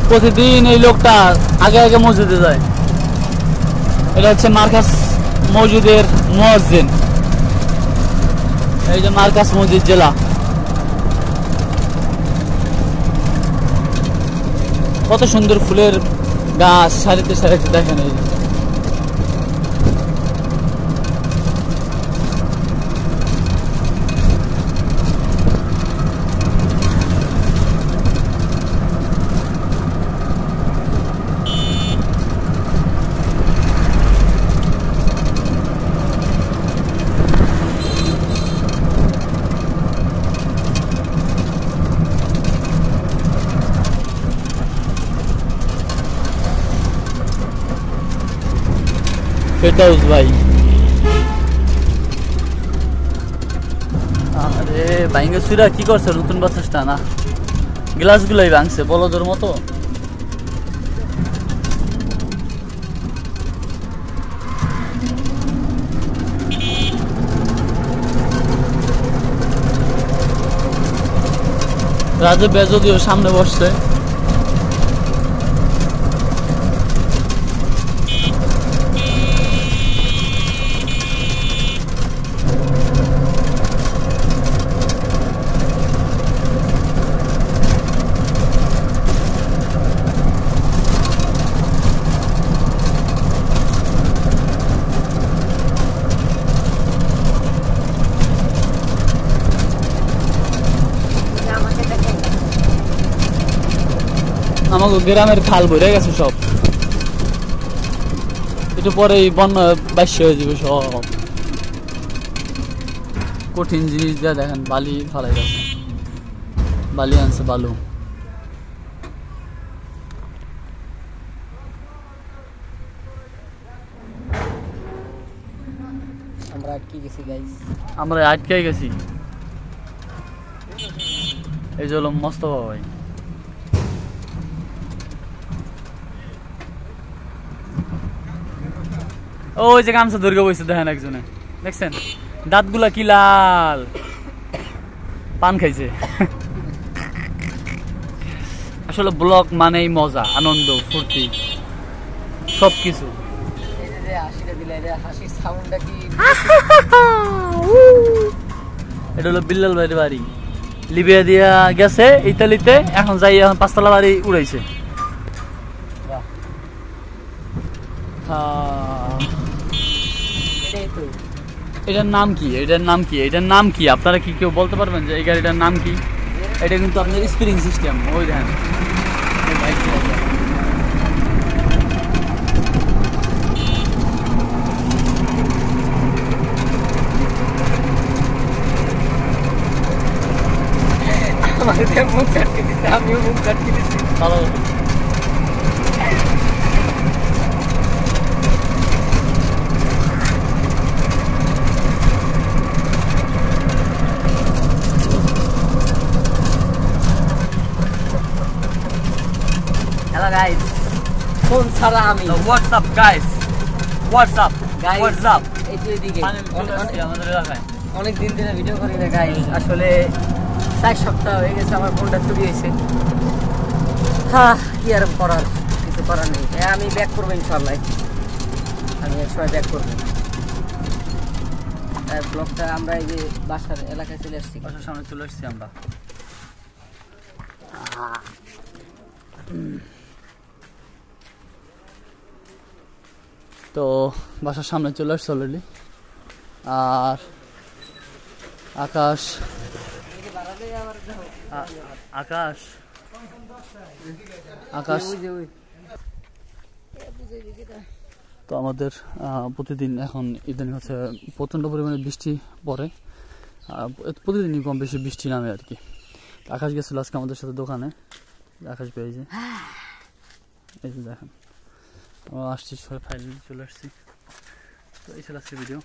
প্রতিদিন এই লোকটা আগে আগে মসজিদে যায়। এটা হচ্ছে মার্কাস মসজিদের মুয়াজ্জিন। এই যে মার্কাস মসজিদ জেলা। কত সুন্দর ফুলের গাছ সারিতে সারিতে দেখেন। এই ফেরদাউস ভাই। আরে ভাইঙ্গে সুরা কি করছে? নতুন বাচ্চাটা না, গ্লাস গুলাই ভাঙছে বলদের মতো। রাজু বেজদিও সামনে বসছে। আমাকে গ্রামের খাল ভরে গেছে সব, একটু পরে বন্যা বাইশ হয়ে যাবে সব। কঠিন জিনিস দিয়ে দেখেন বালি ফালাই গেছে, বালি আনছে বালু। আমরা আটকে গেছি গাইস, আমরা আটকে গেছি। এই যে হলো মোস্তফা ভাই। ওই যে গামছা ধরে বসে দেখেন একজনে, দেখছেন দাঁতগুলা কি লাল, পান খাইছে। আসলে ব্লগ মানেই মজা, আনন্দ, ফুর্তি, সবকিছু। এটা হলো বিল্লাল ভাইয়ের বাড়ি। লিবিয়া দিয়া গেছে ইতালিতে, এখন যাই এখন 5 তলা বাড়ি উড়াইছে। এটার নাম কি? এটার নাম কি? এটার নাম কি? আপনারা কি কেউ বলতে পারবেন যে এই গাড়িটার নাম কি? এটা কিন্তু আপনার স্প্রিং সিস্টেম। ওই দেখেন মুখ চাটকে দিচ্ছে, আমিও মুখ চাটকে দিচ্ছি। ভালো। হ্যালো গাইস, ফোন ছাড়া আমি। WhatsApp guys, WhatsApp guys, WhatsApp. এই যে এদিকে আমাদের এলাকায় অনেক দিন ধরে ভিডিও করি না গাইস। আসলে 4 সপ্তাহ হয়ে গেছে আমার ফোনটা চুরি হয়েছে। হ্যাঁ, কি আর করার, কিছু করার নেই। আমি ব্যাক করবো ইনশাল্লাহ, আমি এক সময় ব্যাক করবো। ব্লগটা আমরা এই যে বাসার এলাকায় চলে আসছি, বাসার সামনে চলে আসছি আমরা। তো বাসার সামনে চলে আসছে অলরেডি। আর আকাশ আকাশ আকাশ তো আমাদের প্রতিদিন এখন ইদানিং হচ্ছে প্রচণ্ড পরিমাণে বৃষ্টি পড়ে, প্রতিদিনই কম বেশি বৃষ্টি নামে আর কি। আকাশ গেছিল আজকে আমাদের সাথে দোকানে, আকাশ পেয়েছে। এই যে দেখেন আমরা আসছি, সবাই ফাইনালি চলে আসছি। তো এই ছিল আজকে ভিডিও।